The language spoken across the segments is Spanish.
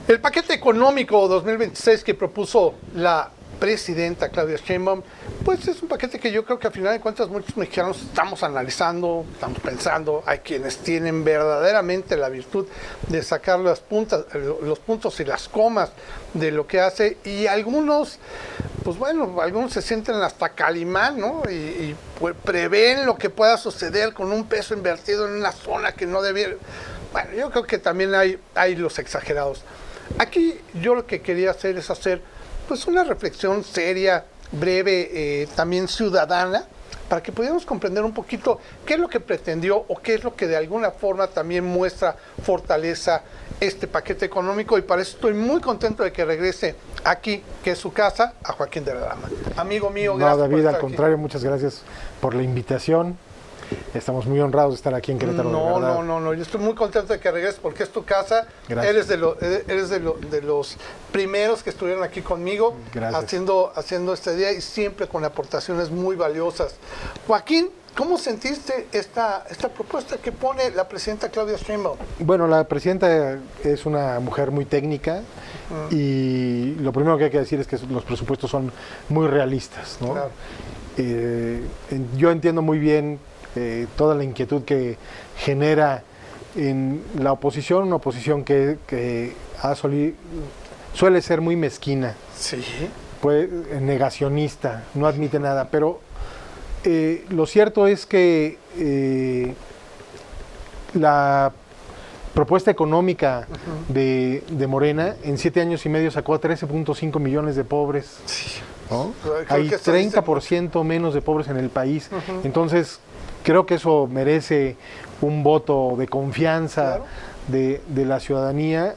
El paquete económico 2026 que propuso la presidenta Claudia Sheinbaum, pues es un paquete que yo creo que al final de cuentas muchos mexicanos estamos analizando, estamos pensando, hay quienes tienen verdaderamente la virtud de sacar las puntas, los puntos y las comas de lo que hace, y algunos, pues bueno, algunos se sienten hasta Calimán, ¿no? Y pues prevén lo que pueda suceder con un peso invertido en una zona que no debiera. Bueno, yo creo que también hay los exagerados. Aquí yo lo que quería hacer es hacer pues una reflexión seria, breve, también ciudadana, para que pudiéramos comprender un poquito qué es lo que pretendió o qué es lo que de alguna forma también muestra fortaleza este paquete económico, y para eso estoy muy contento de que regrese aquí, que es su casa, a Joaquín de la Dama. Amigo mío, gracias. No, David, por al estar contrario, aquí. muchas gracias por la invitación. Estamos muy honrados de estar aquí en Querétaro. de verdad. No, yo estoy muy contento de que regreses porque es tu casa. Gracias. Eres de los primeros que estuvieron aquí conmigo haciendo este día, y siempre con aportaciones muy valiosas. Joaquín, ¿cómo sentiste esta propuesta que pone la presidenta Claudia Sheinbaum? Bueno, la presidenta es una mujer muy técnica y lo primero que hay que decir es que los presupuestos son muy realistas, ¿no? Claro. Yo entiendo muy bien toda la inquietud que genera en la oposición, una oposición que suele ser muy mezquina, Sí. pues, negacionista, no admite nada, pero lo cierto es que la propuesta económica de Morena en 7 años y medio sacó a 13.5 millones de pobres, ¿no? Creo Hay que eso dice 30% menos de pobres en el país. Entonces, creo que eso merece un voto de confianza de la ciudadanía.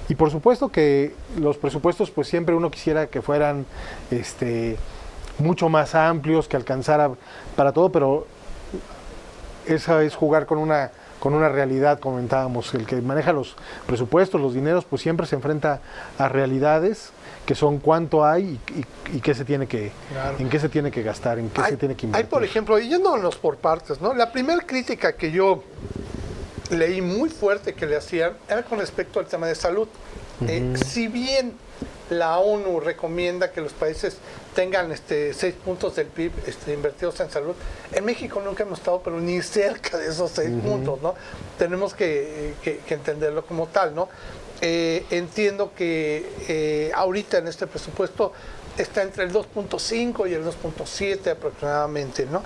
Y por supuesto que los presupuestos, pues siempre uno quisiera que fueran mucho más amplios, que alcanzara para todo, pero esa es jugar con una realidad, comentábamos. El que maneja los presupuestos, los dineros, pues siempre se enfrenta a realidades que son cuánto hay y qué se tiene que, en qué se tiene que gastar, en qué se tiene que invertir. Hay, por ejemplo, yéndonos por partes, ¿no? La primera crítica que yo leí muy fuerte que le hacían era con respecto al tema de salud. Si bien la ONU recomienda que los países tengan 6 puntos del PIB invertidos en salud, en México nunca hemos estado, pero ni cerca de esos 6 puntos, ¿no? Tenemos que entenderlo como tal, ¿no? Entiendo que ahorita en este presupuesto está entre el 2.5 y el 2.7 aproximadamente, ¿no?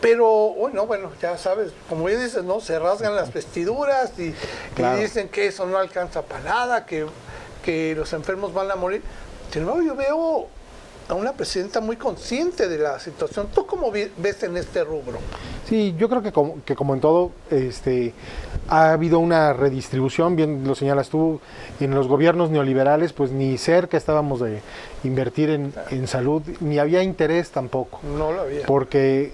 Pero, bueno, ya sabes, como ya dices, ¿no? Se rasgan las vestiduras y dicen que eso no alcanza para nada, que los enfermos van a morir. Sin embargo, yo veo a una presidenta muy consciente de la situación. ¿Tú cómo ves en este rubro? Sí, yo creo que como en todo, ha habido una redistribución, bien lo señalas tú, en los gobiernos neoliberales, pues ni cerca estábamos de invertir en salud, ni había interés tampoco. No lo había. Porque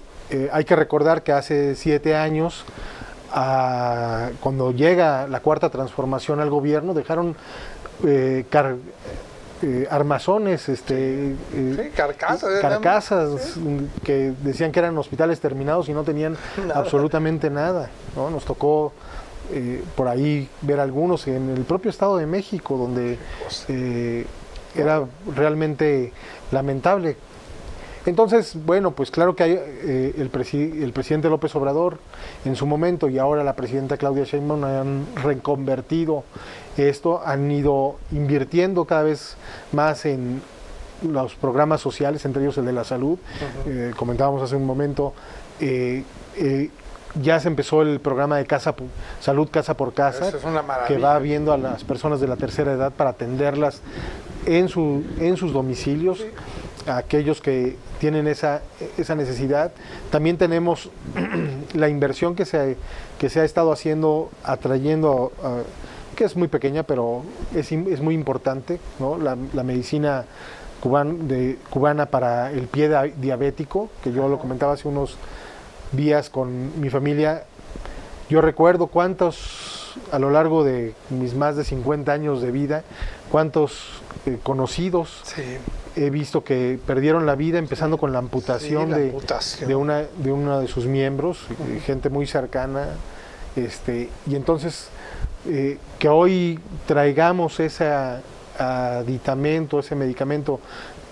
hay que recordar que hace 7 años, cuando llega la cuarta transformación al gobierno, dejaron armazones, carcasas que decían que eran hospitales terminados y no tenían absolutamente nada, ¿no? Nos tocó por ahí ver algunos en el propio Estado de México, donde era realmente lamentable. Entonces, bueno, pues claro que hay, el presidente López Obrador en su momento y ahora la presidenta Claudia Sheinbaum han reconvertido esto, han ido invirtiendo cada vez más en los programas sociales, entre ellos el de la salud. Comentábamos hace un momento, ya se empezó el programa de Salud Casa por Casa, que va viendo a las personas de la tercera edad para atenderlas en sus domicilios. Sí. A aquellos que tienen esa necesidad. También tenemos la inversión que se ha estado haciendo, atrayendo, que es muy pequeña, pero es muy importante, ¿no? La medicina cubana para el pie diabético, que yo lo comentaba hace unos días con mi familia. Yo recuerdo a lo largo de mis más de 50 años de vida, cuántos conocidos he visto que perdieron la vida, empezando con la amputación, de uno de sus miembros, gente muy cercana, y entonces que hoy traigamos ese aditamento, ese medicamento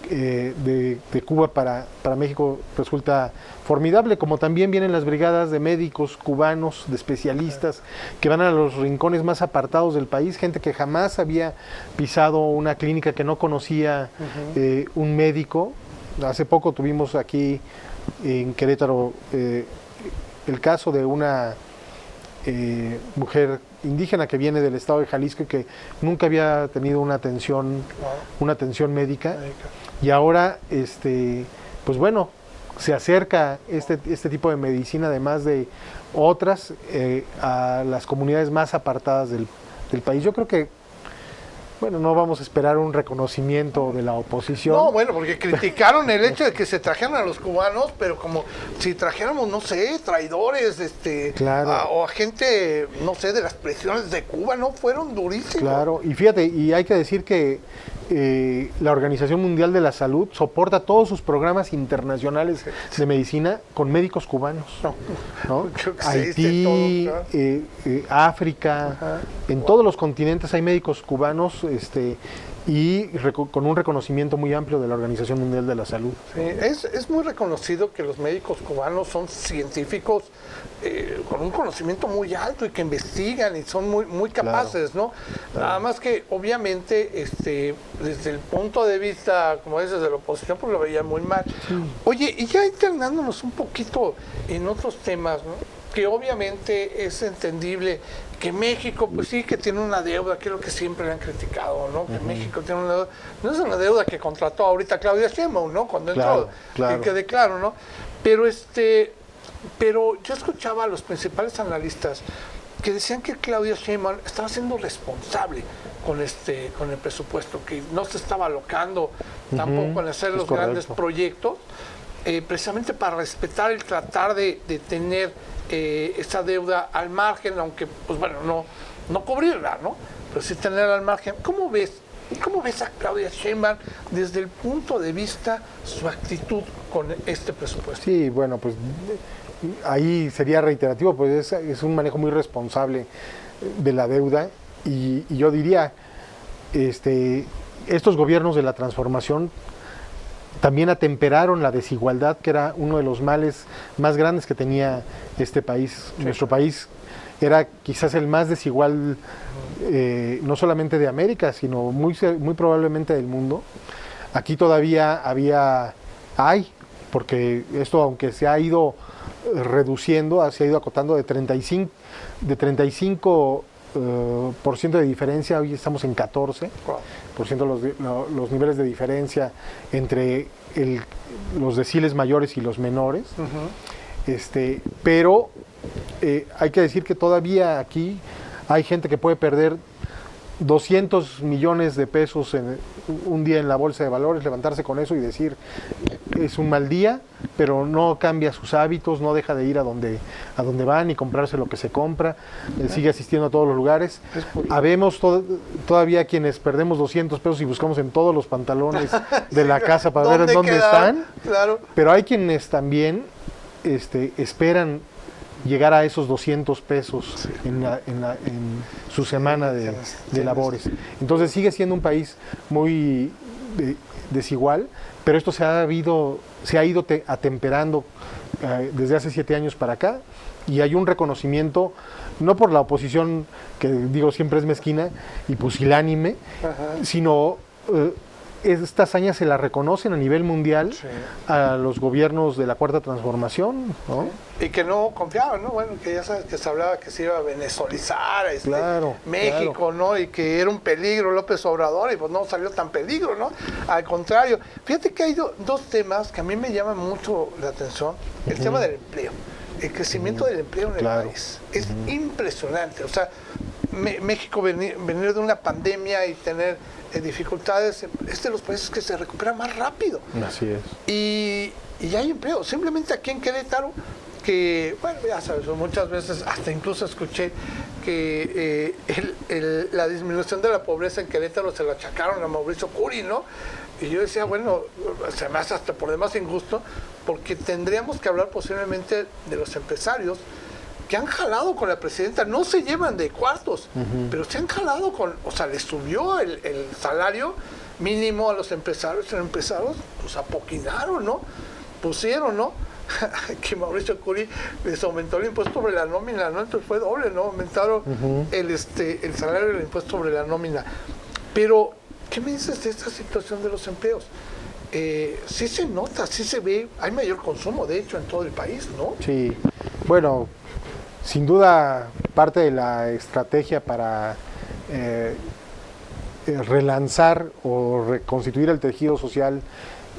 de Cuba para México resulta formidable, como también vienen las brigadas de médicos cubanos, de especialistas, que van a los rincones más apartados del país, gente que jamás había pisado una clínica, que no conocía un médico. Hace poco tuvimos aquí en Querétaro el caso de una mujer indígena que viene del estado de Jalisco y que nunca había tenido una atención médica. Y ahora, pues bueno, se acerca este tipo de medicina, además de otras, a las comunidades más apartadas del país. Yo creo que, bueno, no vamos a esperar un reconocimiento de la oposición. No, bueno, porque criticaron el hecho de que se trajeran a los cubanos, pero como si trajéramos, no sé, traidores, claro. o a gente, no sé, de las prisiones de Cuba, ¿no? Fueron durísimos. Claro, y fíjate, y hay que decir que la Organización Mundial de la Salud soporta todos sus programas internacionales de medicina con médicos cubanos, ¿no? Haití, todo, claro. África, en todos los continentes hay médicos cubanos, y con un reconocimiento muy amplio de la Organización Mundial de la Salud. Sí, es muy reconocido que los médicos cubanos son científicos con un conocimiento muy alto y que investigan y son muy capaces, claro, ¿no? Claro. Nada más que obviamente desde el punto de vista, como dices, de la oposición, pues lo veía muy mal. Sí. Oye, y ya internándonos un poquito en otros temas, ¿no? Que obviamente es entendible que México, pues sí, que tiene una deuda, que es lo que siempre le han criticado, ¿no? Que México tiene una deuda, no es una deuda que contrató ahorita Claudia Sheinbaum, ¿no? Cuando entró, que quede claro, ¿no? Pero yo escuchaba a los principales analistas que decían que Claudia Sheinbaum estaba siendo responsable con el presupuesto, que no se estaba alocando tampoco en hacer los grandes proyectos, precisamente para respetar el tratar de tener esa deuda al margen, aunque, pues bueno, no cubrirla, ¿no? Pero sí tenerla al margen. ¿Cómo ves a Claudia Sheinbaum desde el punto de vista su actitud con este presupuesto? Sí, bueno, pues ahí sería reiterativo, pues es un manejo muy responsable de la deuda y yo diría, estos gobiernos de la transformación también atemperaron la desigualdad, que era uno de los males más grandes que tenía este país. Sí. Nuestro país era quizás el más desigual, no solamente de América, sino muy probablemente del mundo. Aquí todavía hay, porque esto, aunque se ha ido reduciendo, se ha ido acotando de 35% de diferencia, hoy estamos en 14% los niveles de diferencia entre los deciles mayores y los menores. Pero hay que decir que todavía aquí hay gente que puede perder 200 millones de pesos en un día en la bolsa de valores, levantarse con eso y decir es un mal día, pero no cambia sus hábitos, no deja de ir a donde va ni comprarse lo que se compra, sigue asistiendo a todos los lugares. Habemos todavía quienes perdemos 200 pesos y buscamos en todos los pantalones de la casa para ver en dónde están, claro. Pero hay quienes también esperan llegar a esos 200 pesos en su semana de labores. Entonces sigue siendo un país muy desigual, pero esto se ha ido atemperando desde hace 7 años para acá, y hay un reconocimiento, no por la oposición, que digo siempre es mezquina y pusilánime, sino esta hazaña se la reconocen a nivel mundial a los gobiernos de la Cuarta Transformación, ¿no? Y que no confiaban, ¿no? Bueno, que ya sabes que se hablaba que se iba a venezuelizar México, claro. ¿No? Y que era un peligro López Obrador, y pues no salió tan peligro, ¿no? Al contrario. Fíjate que hay dos temas que a mí me llaman mucho la atención. El tema del empleo, el crecimiento del empleo en el país. Es impresionante. O sea, México venir de una pandemia y tener dificultades, es de los países que se recuperan más rápido. Así es. Y hay empleo. Simplemente aquí en Querétaro, que, bueno, ya sabes, muchas veces hasta incluso escuché que la disminución de la pobreza en Querétaro se la achacaron a Mauricio Curi, ¿no? Y yo decía, bueno, se me hace hasta por demás injusto, porque tendríamos que hablar posiblemente de los empresarios que han jalado con la presidenta, no se llevan de cuartos, pero se han jalado o sea, les subió el salario mínimo a los empresarios. Los empresarios, pues apoquinaron, ¿no? Pusieron, ¿no? Que Mauricio Curi les aumentó el impuesto sobre la nómina, ¿no? Entonces fue doble, ¿no? Aumentaron el salario y el impuesto sobre la nómina. Pero, ¿qué me dices de esta situación de los empleos? Sí se nota, sí se ve, hay mayor consumo, de hecho, en todo el país, ¿no? Sí, bueno, sin duda parte de la estrategia para relanzar o reconstituir el tejido social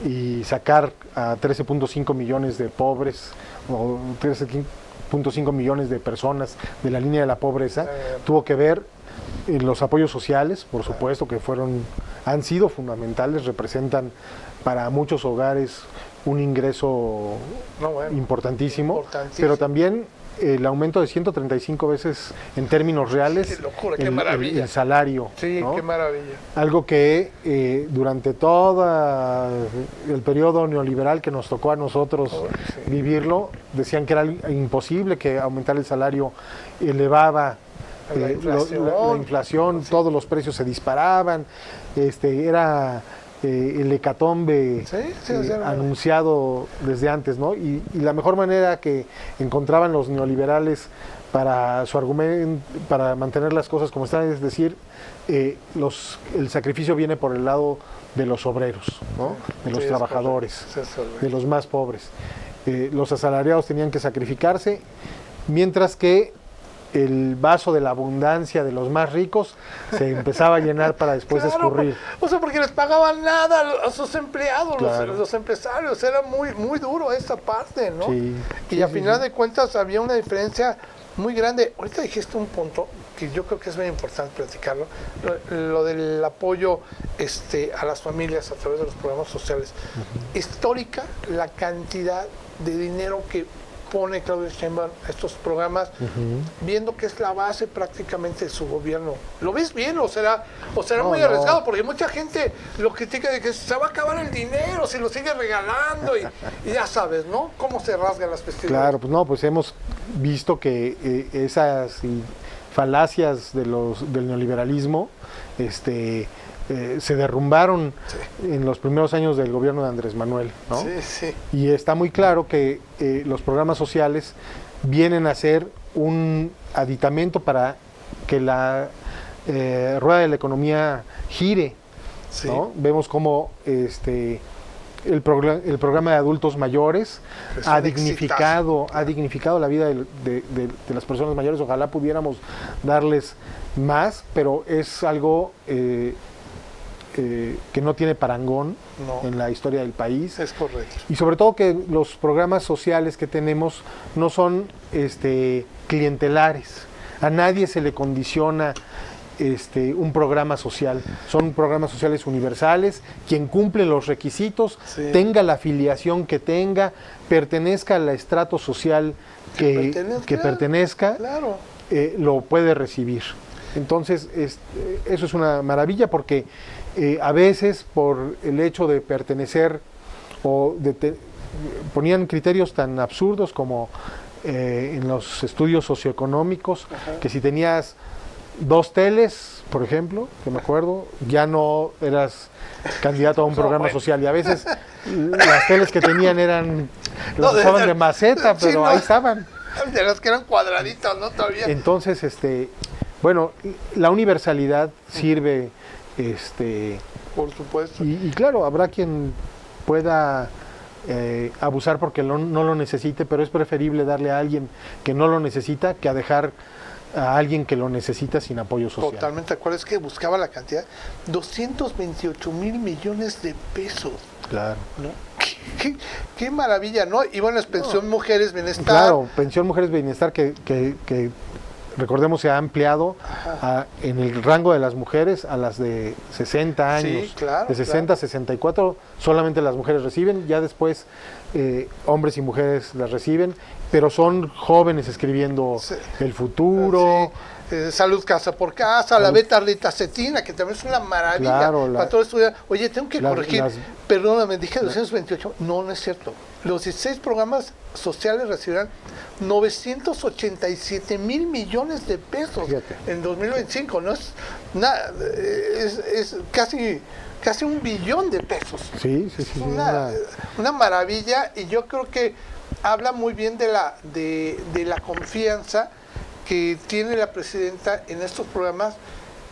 y sacar a 13.5 millones de pobres o 13.5 millones de personas de la línea de la pobreza, tuvo que ver los apoyos sociales, por supuesto, que han sido fundamentales, representan para muchos hogares un ingreso importantísimo, pero también el aumento de 135 veces en términos reales. Qué locura, qué maravilla. El salario. Sí, ¿no? Qué maravilla. Algo que durante todo el periodo neoliberal que nos tocó a nosotros vivirlo, decían que era imposible, que aumentar el salario elevaba la inflación, todos los precios se disparaban, era el hecatombe anunciado desde antes, ¿no? Y la mejor manera que encontraban los neoliberales para su argumento, para mantener las cosas como están, es decir, el sacrificio viene por el lado de los obreros, ¿no? De los trabajadores, de los más pobres. Los asalariados tenían que sacrificarse, mientras que el vaso de la abundancia de los más ricos se empezaba a llenar para después escurrir. O sea, porque les pagaban nada a sus empleados, los empresarios. Era muy, muy duro esa parte, ¿no? Sí, y a final de cuentas había una diferencia muy grande. Ahorita dijiste un punto que yo creo que es muy importante platicarlo, lo del apoyo a las familias a través de los programas sociales. Histórica la cantidad de dinero que pone Claudia Sheinbaum estos programas, viendo que es la base prácticamente de su gobierno. ¿Lo ves bien o será muy arriesgado? Porque mucha gente lo critica de que se va a acabar el dinero si lo sigue regalando y ya sabes, ¿no? Cómo se rasgan las vestiduras. Claro, pues hemos visto que esas falacias del neoliberalismo se derrumbaron en los primeros años del gobierno de Andrés Manuel, ¿no? Sí. Y está muy claro que los programas sociales vienen a ser un aditamento para que la rueda de la economía gire, ¿no? Vemos cómo el programa de adultos mayores ha dignificado la vida de las personas mayores. Ojalá pudiéramos darles más, pero es algo que no tiene parangón en la historia del país. Es correcto. Y sobre todo que los programas sociales que tenemos no son clientelares. A nadie se le condiciona un programa social. Son programas sociales universales. Quien cumple los requisitos, tenga la afiliación que tenga, pertenezca al estrato social que pertenezca, lo puede recibir. Entonces, eso es una maravilla, porque a veces por el hecho de pertenecer ponían criterios tan absurdos como en los estudios socioeconómicos, que si tenías 2 teles, por ejemplo, que me acuerdo, ya no eras candidato a un programa social, y a veces las teles que tenían las usaban de maceta, pero ahí estaban. De las que eran cuadraditas, ¿no? Todavía. Entonces, la universalidad sirve, por supuesto. Y claro, habrá quien pueda abusar porque no lo necesite, pero es preferible darle a alguien que no lo necesita que a dejar a alguien que lo necesita sin apoyo social. Totalmente de acuerdo. Es que buscaba la cantidad, 228 mil millones de pesos. Claro. ¿No? Qué maravilla, ¿no? Y bueno, es Pensión Mujeres Bienestar. Claro, Pensión Mujeres Bienestar que recordemos, se ha ampliado en el rango de las mujeres a las de 60 años. Sí, claro, de 60 a 64 solamente las mujeres reciben, ya después hombres y mujeres las reciben, pero son jóvenes escribiendo el futuro. Salud Casa por Casa, la beta-arlitacetina, que también es una maravilla para todo estudiar. Oye, tengo que corregir, perdóname, dije 228, no es cierto. los 16 programas sociales recibirán 987 mil millones de pesos. Fíjate. En 2025, ¿no? Es nada, es casi 1 billón de pesos. Sí. Una maravilla, y yo creo que habla muy bien de la confianza que tiene la presidenta en estos programas,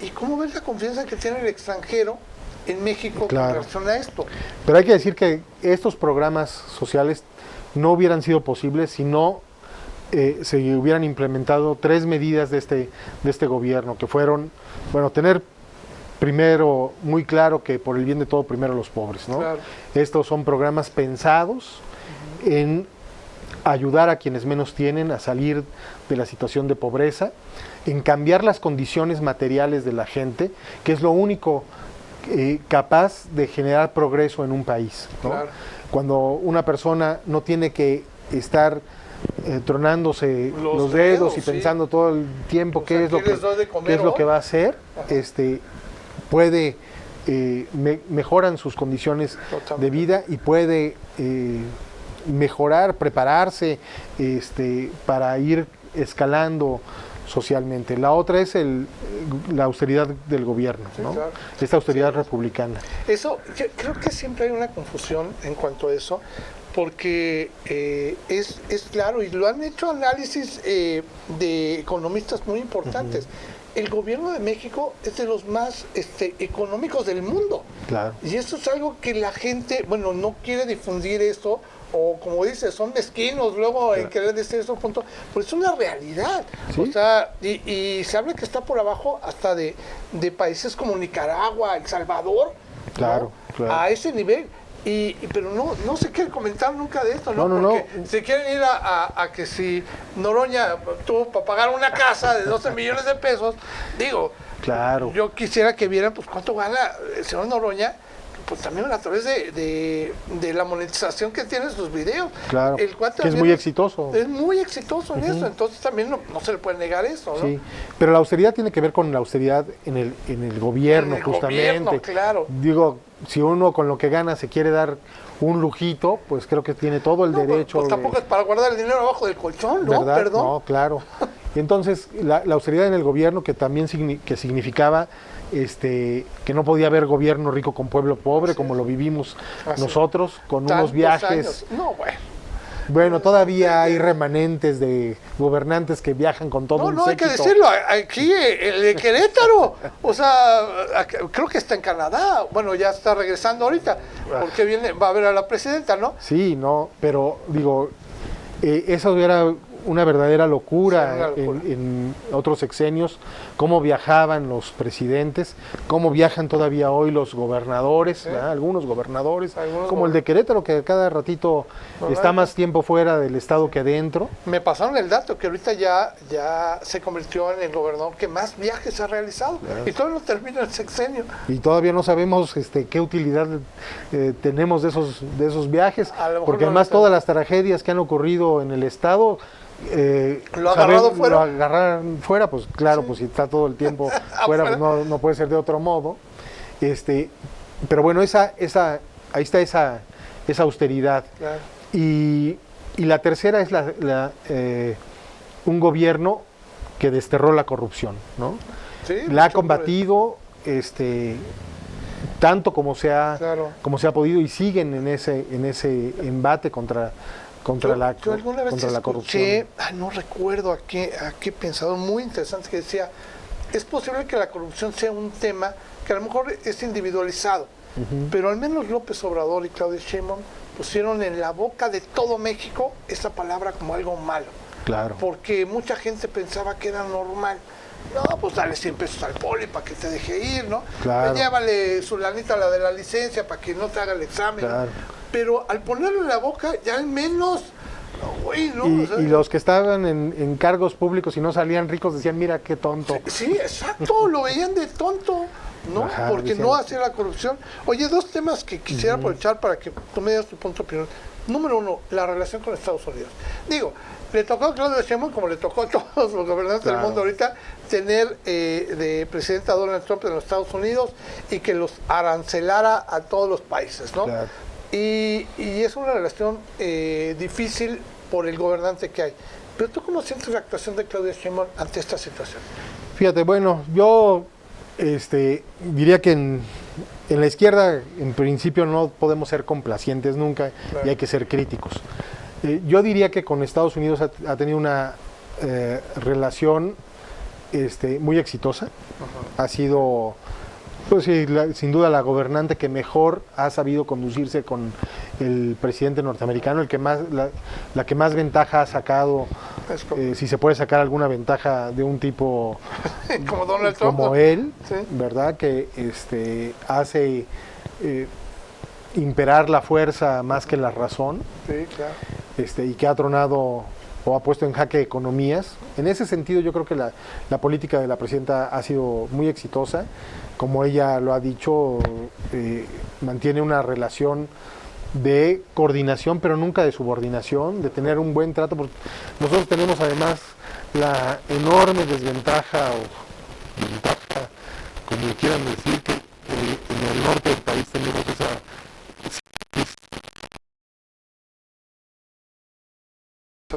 y cómo ves la confianza que tiene el extranjero en México con relación a esto. Pero hay que decir que estos programas sociales no hubieran sido posibles si no se hubieran implementado 3 medidas de este gobierno, que fueron, tener primero muy claro que por el bien de todo, primero los pobres, ¿no? Claro. Estos son programas pensados en ayudar a quienes menos tienen a salir de la situación de pobreza, en cambiar las condiciones materiales de la gente, que es lo único capaz de generar progreso en un país, ¿no? Claro. Cuando una persona no tiene que estar tronándose los dedos y pensando todo el tiempo qué es lo que va a hacer, puede mejoran sus condiciones de vida y puede mejorar, prepararse para ir escalando socialmente. La otra es la austeridad del gobierno, ¿no? Claro. Esta austeridad republicana. Eso, yo creo que siempre hay una confusión en cuanto a eso, porque es claro, y lo han hecho análisis de economistas muy importantes. El gobierno de México es de los más económicos del mundo. Claro. Y eso es algo que la gente, no quiere difundir eso, o como dices, son mezquinos luego en querer decir esos puntos, pero es una realidad. ¿Sí? O sea, y se habla que está por abajo hasta de países como Nicaragua, El Salvador, claro, ¿no? Claro. A ese nivel. Pero no se quiere comentar nunca de esto, ¿no? Porque se quieren ir a que si Noroña tuvo para pagar una casa de 12 millones de pesos, claro. Yo quisiera que vieran pues cuánto gana el señor Noroña, pues también a través de la monetización que tiene sus videos. Claro, que es muy exitoso. Es muy exitoso en eso, entonces también no se le puede negar eso, ¿no? Sí, pero la austeridad tiene que ver con la austeridad en el gobierno, justamente. Gobierno, claro. Digo, si uno con lo que gana se quiere dar un lujito, pues creo que tiene todo el derecho. Pues tampoco es para guardar el dinero abajo del colchón, ¿no? ¿Verdad? Perdón. No, claro. Y entonces, la austeridad en el gobierno, que también significaba que no podía haber gobierno rico con pueblo pobre, como lo vivimos nosotros, con unos viajes. Años. No, bueno, todavía hay remanentes de gobernantes que viajan con todo un séquito. No, hay que decirlo, aquí el de Querétaro, o sea, creo que está en Canadá, ya está regresando ahorita, porque va a ver a la presidenta, ¿no? Sí, pero digo, eso era una verdadera locura, en otros sexenios, cómo viajaban los presidentes, cómo viajan todavía hoy los gobernadores, algunos gobernadores, como el de Querétaro, que cada ratito está más tiempo fuera del estado que adentro. Me pasaron el dato que ahorita ya se convirtió en el gobernador que más viajes ha realizado, y todavía no termina el sexenio. Y todavía no sabemos qué utilidad tenemos de esos viajes, porque además todas las tragedias que han ocurrido en el estado, lo agarraron fuera, pues claro, pues si está todo el tiempo fuera, pues no puede ser de otro modo. Pero bueno, ahí está esa austeridad. Claro. Y la tercera es un gobierno que desterró la corrupción, ¿no? Sí, la ha combatido tanto como se ha podido, y siguen en ese embate contra la corrupción. No recuerdo a qué pensador muy interesante que decía, es posible que la corrupción sea un tema que a lo mejor es individualizado, pero al menos López Obrador y Claudia Sheinbaum pusieron en la boca de todo México esa palabra como algo malo. Claro. Porque mucha gente pensaba que era normal. No, pues dale 100 pesos al poli para que te deje ir, ¿no? Claro. Llévale su lanita, la de la licencia, para que no te haga el examen. Claro. Pero al ponerlo en la boca, ya al menos, ¿no? Y los que estaban en cargos públicos y no salían ricos decían, mira qué tonto. Sí, exacto, lo veían de tonto, ¿no? Ajá, porque decían, no hacía la corrupción. Oye, 2 temas que quisiera aprovechar para que tú me digas tu punto de opinión. Número 1, la relación con Estados Unidos. Digo, le tocó a Claudia Sheinbaum, como le tocó a todos los gobernantes del mundo ahorita, tener de presidente a Donald Trump en los Estados Unidos y que los arancelara a todos los países, ¿no? Claro. Y es una relación difícil por el gobernante que hay. Pero ¿tú cómo sientes la actuación de Claudia Sheinbaum ante esta situación? Fíjate, bueno, yo diría que en la izquierda, en principio, no podemos ser complacientes nunca, claro, y hay que ser críticos. Yo diría que con Estados Unidos ha tenido una relación muy exitosa. Uh-huh. Ha sido, pues sí, sin duda la gobernante que mejor ha sabido conducirse con el presidente norteamericano, la que más ventaja ha sacado, si se puede sacar alguna ventaja de un tipo como Donald Trump, como él, sí, ¿verdad? Que hace imperar la fuerza más que la razón. Sí, claro. Y que ha tronado o ha puesto en jaque economías. En ese sentido, yo creo que la política de la presidenta ha sido muy exitosa. Como ella lo ha dicho, mantiene una relación de coordinación, pero nunca de subordinación, de tener un buen trato, porque nosotros tenemos además la enorme desventaja, o ventaja, como le quieran decir, que en el norte del país tenemos esa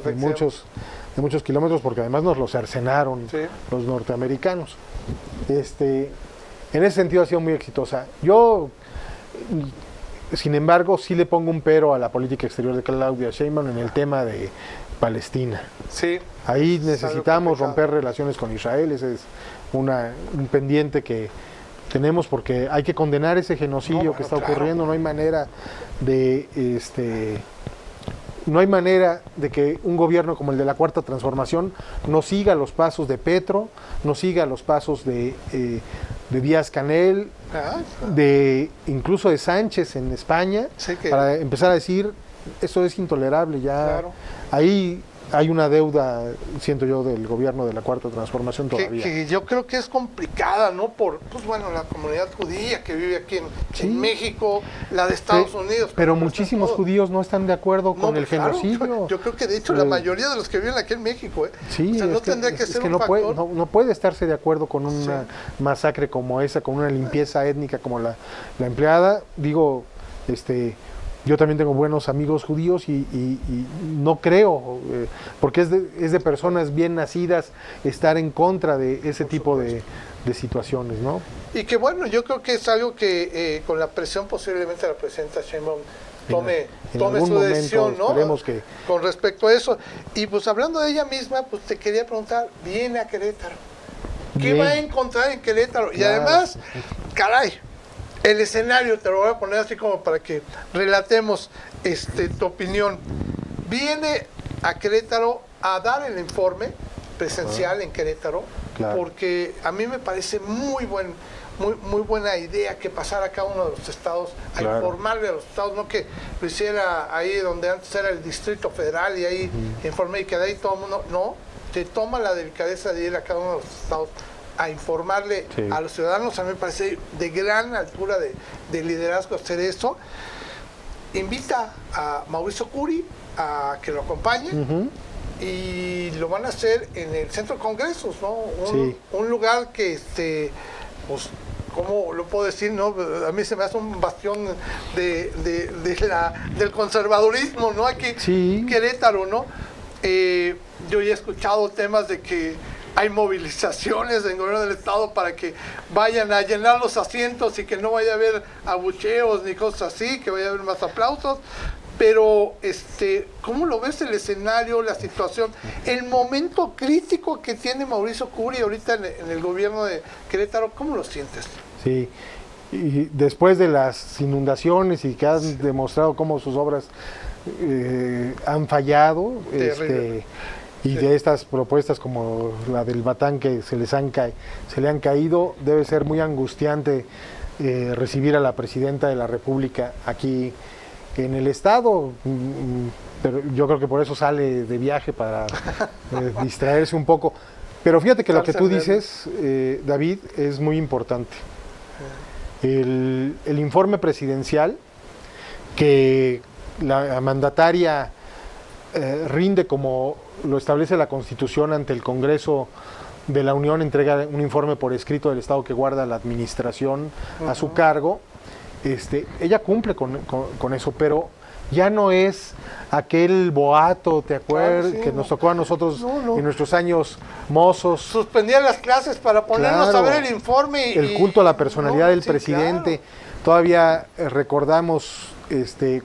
de muchos kilómetros, porque además nos lo cercenaron, sí, los norteamericanos. En ese sentido ha sido muy exitosa. Yo, sin embargo, sí le pongo un pero a la política exterior de Claudia Sheinbaum en el tema de Palestina. Sí. Ahí necesitamos romper relaciones con Israel. Ese es un pendiente que tenemos, porque hay que condenar ese genocidio que está ocurriendo. Claro. No hay manera de no hay manera de que un gobierno como el de la Cuarta Transformación no siga los pasos de Petro, no siga los pasos de Díaz-Canel, incluso de Sánchez en España, sí, para empezar a decir, esto es intolerable ya. Claro. Ahí hay una deuda, siento yo, del gobierno de la Cuarta Transformación todavía. Que yo creo que es complicada, ¿no? Por, la comunidad judía que vive aquí en México, la de Estados Unidos. Pero muchísimos judíos no están de acuerdo con el genocidio. Yo creo que, de hecho, la mayoría de los que viven aquí en México, sí, no tendría que ser un factor. No puede estarse de acuerdo con una masacre como esa, con una limpieza étnica como la empleada. Digo, yo también tengo buenos amigos judíos y no creo, porque es de personas bien nacidas, estar en contra de ese tipo de situaciones, ¿no? Y que bueno, yo creo que es algo que con la presión posiblemente la presidenta Sheinbaum tome su decisión, ¿no? Que... Con respecto a eso. Y pues hablando de ella misma, pues te quería preguntar, viene a Querétaro. ¿Qué va a encontrar en Querétaro? Claro. Y además, caray, el escenario, te lo voy a poner así como para que relatemos tu opinión. Viene a Querétaro a dar el informe presencial en Querétaro, claro, porque a mí me parece muy buena idea que pasara a cada uno de los estados a informarle a los estados, no que lo hiciera ahí donde antes era el Distrito Federal y ahí informé y que de ahí todo el mundo, no, te toma la delicadeza de ir a cada uno de los estados a informarle a los ciudadanos. A mí me parece de gran altura de liderazgo hacer eso. Invita a Mauricio Curi a que lo acompañe, y lo van a hacer en el Centro de Congresos, ¿no? Un lugar que, pues, ¿cómo lo puedo decir, no? A mí se me hace un bastión del conservadurismo, ¿no? Aquí Querétaro, ¿no? Yo ya he escuchado temas de que hay movilizaciones del gobierno del estado para que vayan a llenar los asientos y que no vaya a haber abucheos ni cosas así, que vaya a haber más aplausos. Pero, ¿cómo lo ves el escenario, la situación, el momento crítico que tiene Mauricio Curi ahorita en el gobierno de Querétaro? ¿Cómo lo sientes? Sí, y después de las inundaciones y que han demostrado cómo sus obras han fallado, y de estas propuestas como la del Batán que se le han caído, debe ser muy angustiante recibir a la presidenta de la República aquí en el estado, pero yo creo que por eso sale de viaje, para distraerse un poco. Pero fíjate que lo que tú dices, David, es muy importante. El informe presidencial que la mandataria rinde como lo establece la Constitución ante el Congreso de la Unión, entrega un informe por escrito del Estado que guarda la administración a su cargo. ella cumple con eso, pero ya no es aquel boato, ¿te acuerdas? Que nos tocó a nosotros en nuestros años mozos. Suspendían las clases para ponernos a ver el informe. El culto a la personalidad del presidente. Claro. Todavía recordamos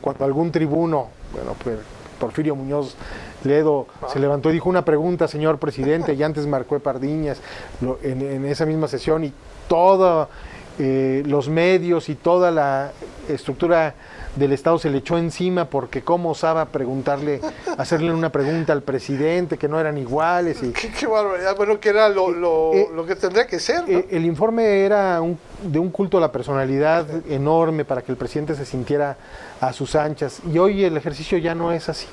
cuando algún tribuno, Porfirio Muñoz Ledo, se levantó y dijo una pregunta, señor presidente, y antes Marcué Pardiñas, en esa misma sesión, y todos los medios y toda la estructura del Estado se le echó encima porque cómo osaba hacerle una pregunta al presidente, que no eran iguales. Y, qué barbaridad, bueno, que era lo que tendría que ser, ¿no? El informe era de un culto a la personalidad enorme para que el presidente se sintiera a sus anchas, y hoy el ejercicio ya no es así.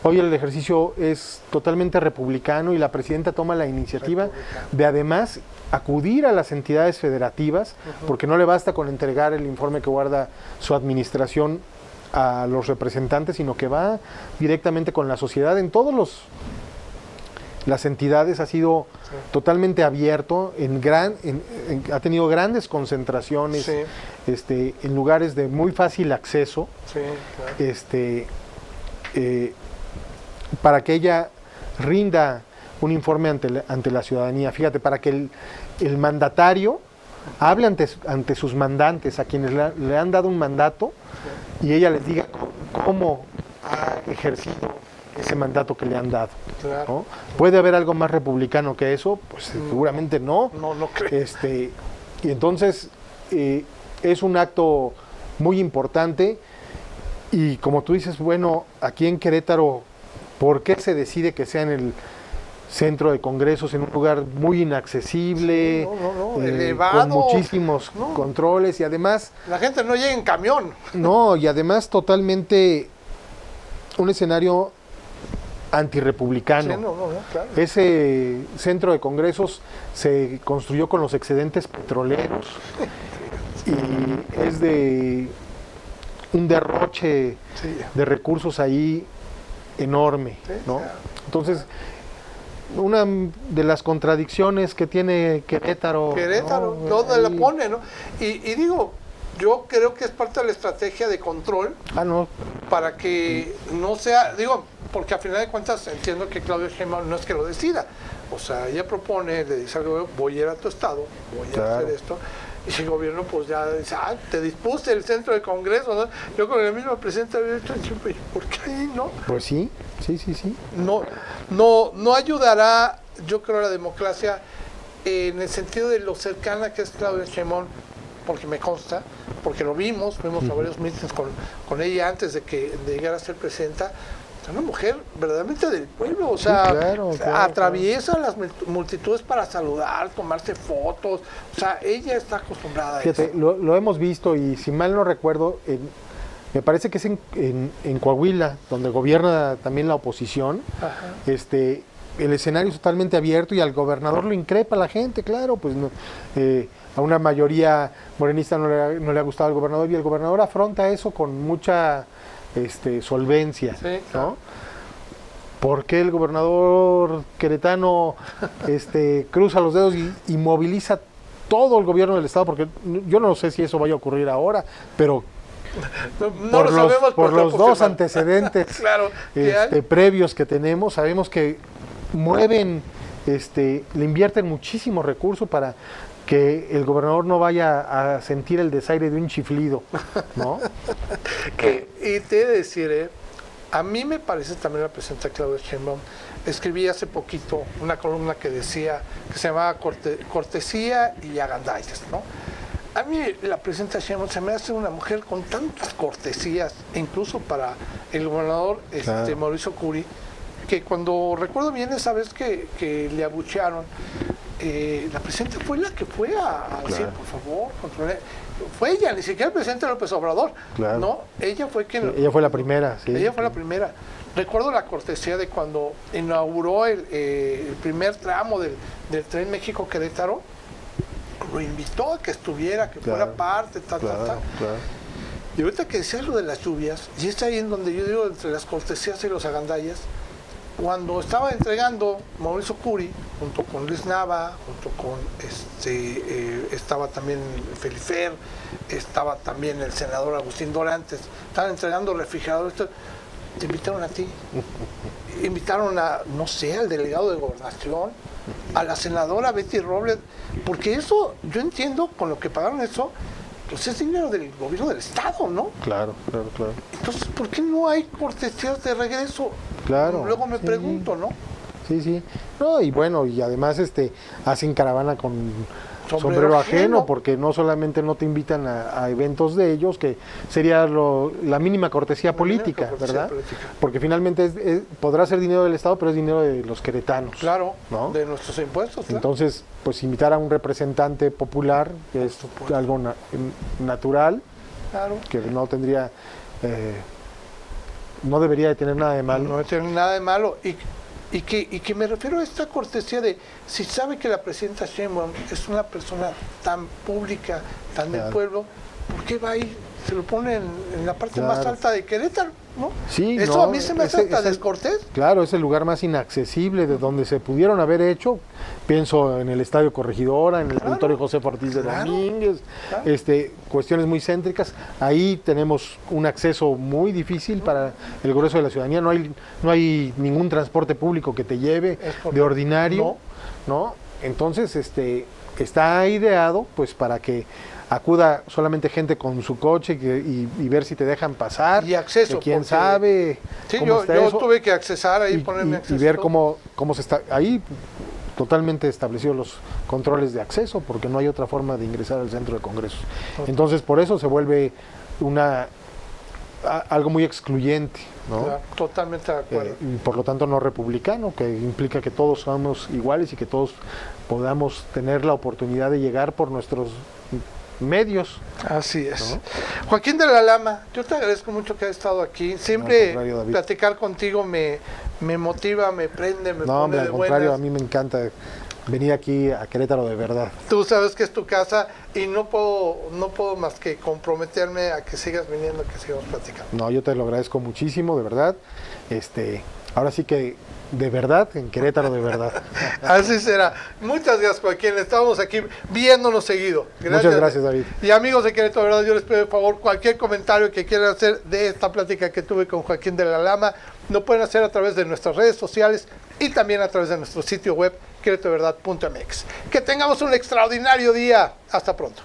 Hoy el ejercicio es totalmente republicano y la presidenta toma la iniciativa de además acudir a las entidades federativas, porque no le basta con entregar el informe que guarda su administración a los representantes, sino que va directamente con la sociedad. En todas las entidades ha sido totalmente abierto, ha tenido grandes concentraciones, en lugares de muy fácil acceso, para que ella rinda un informe ante la ciudadanía. Fíjate, para que el mandatario hable ante sus mandantes, a quienes le han dado un mandato, y ella les diga cómo ha ejercido ese mandato que le han dado. Claro. ¿No? ¿Puede haber algo más republicano que eso? Pues seguramente no. No creo. Y entonces es un acto muy importante, y como tú dices, bueno, aquí en Querétaro, ¿por qué se decide que sea en el centro de congresos, en un lugar muy inaccesible, elevado, con muchísimos controles, y además... La gente no llega en camión. No, y además totalmente un escenario antirrepublicano. Claro. Ese centro de congresos se construyó con los excedentes petroleros y es de un derroche de recursos ahí enorme, ¿no? Entonces, una de las contradicciones que tiene Querétaro, ¿dónde la pone, no? Y digo, yo creo que es parte de la estrategia de control para que no sea, porque a final de cuentas entiendo que Claudia Sheinbaum no es que lo decida, o sea, ella propone, le dice al gobierno, voy a ir a tu estado, voy a hacer esto, y el gobierno pues ya dice, te dispuse el centro de congreso, ¿no? Yo con el mismo presidente había dicho, ¿por qué ahí no? Pues sí. No ayudará, yo creo, a la democracia en el sentido de lo cercana que es Claudia Sheinbaum, porque me consta, porque fuimos a varios mítines con ella antes de llegar a ser presidenta. Es una mujer verdaderamente del pueblo, o sea, atraviesa las multitudes para saludar, tomarse fotos, o sea, ella está acostumbrada a eso. Lo hemos visto, y si mal no recuerdo, me parece que es en Coahuila, donde gobierna también la oposición. El escenario es totalmente abierto y al gobernador lo increpa la gente, claro, pues a una mayoría morenista no le ha gustado al gobernador, y el gobernador afronta eso con mucha solvencia, ¿no? ¿Por qué el gobernador queretano cruza los dedos y moviliza todo el gobierno del estado? Porque yo no sé si eso vaya a ocurrir ahora, pero por los dos antecedentes previos que tenemos, sabemos que mueven, le invierten muchísimo recurso para que el gobernador no vaya a sentir el desaire de un chiflido, ¿no? Y te he de decir, a mí me parece también la presidenta Claudia Sheinbaum, escribí hace poquito una columna que decía, que se llamaba Cortesía y Agandallas, ¿no? A mí la presidenta Sheinbaum se me hace una mujer con tantas cortesías, incluso para el gobernador Mauricio Curi, que cuando recuerdo bien esa vez que le abuchearon, la presidenta fue la que fue a decir, por favor, controle. Fue ella, ni siquiera el presidente López Obrador, ¿no? Ella fue quien... Ella fue la primera, Ella fue la primera. Recuerdo la cortesía de cuando inauguró el primer tramo del Tren México-Querétaro, lo invitó a que estuviera, que fuera parte, tal. Y ahorita que decías lo de las lluvias, y es ahí en donde yo digo, entre las cortesías y los agandallas, cuando estaba entregando Mauricio Curi, junto con Luis Nava, junto con estaba también Felifer, estaba también el senador Agustín Dorantes, estaban entregando refrigeradores, te invitaron a ti, invitaron a, no sé, al delegado de Gobernación, a la senadora Betty Robles, porque eso, yo entiendo, con lo que pagaron eso, pues es dinero del gobierno del Estado, ¿no? Claro. Entonces, ¿por qué no hay cortesías de regreso? Claro. Luego me pregunto, ¿no? Sí. No, y bueno, y además hacen caravana con sombrero ajeno, porque no solamente no te invitan a eventos de ellos, que sería la mínima cortesía política, ¿verdad? Porque finalmente podrá ser dinero del Estado, pero es dinero de los queretanos. Claro, ¿no? De nuestros impuestos. Claro. Entonces, pues invitar a un representante popular, que es algo natural, claro, que no tendría, no debería de tener nada de malo. No debe tener nada de malo. Y que me refiero a esta cortesía de, si sabe que la presidenta Sheinbaum es una persona tan pública, tan del pueblo, ¿por qué va y se lo pone en la parte más alta de Querétaro? ¿No? Sí, eso a mí se me hace hasta descortés. Claro, es el lugar más inaccesible de donde se pudieron haber hecho. Pienso en el Estadio Corregidora, en el Auditorio José Ortiz de Domínguez, cuestiones muy céntricas. Ahí tenemos un acceso muy difícil para el grueso de la ciudadanía. No hay ningún transporte público que te lleve de ordinario, ¿no? Entonces, está ideado pues para que acuda solamente gente con su coche y ver si te dejan pasar. Y acceso. Quién sabe. Sí, yo tuve que accesar ahí, ponerme acceso. Y ver cómo se está. Ahí totalmente establecidos los controles de acceso, porque no hay otra forma de ingresar al centro de congresos. Entonces, por eso se vuelve algo muy excluyente, ¿no? Claro, totalmente de acuerdo. Y por lo tanto no republicano, que implica que todos somos iguales y que todos podamos tener la oportunidad de llegar por nuestros medios. Así es. ¿No? Joaquín de la Lama, yo te agradezco mucho que hayas estado aquí. Siempre platicar contigo me motiva, me prende, me pone de buenas. No, al contrario, a mí me encanta venir aquí a Querétaro de verdad. Tú sabes que es tu casa y no puedo más que comprometerme a que sigas viniendo, que sigamos platicando. No, yo te lo agradezco muchísimo, de verdad. Ahora sí que de verdad, en Querétaro de verdad. Así será. Muchas gracias, Joaquín. Estamos aquí viéndonos seguido. Gracias. Muchas gracias, David. Y amigos de Querétaro de verdad, yo les pido, por favor, cualquier comentario que quieran hacer de esta plática que tuve con Joaquín de la Lama, lo pueden hacer a través de nuestras redes sociales y también a través de nuestro sitio web, queretodeverdad.mx. Que tengamos un extraordinario día. Hasta pronto.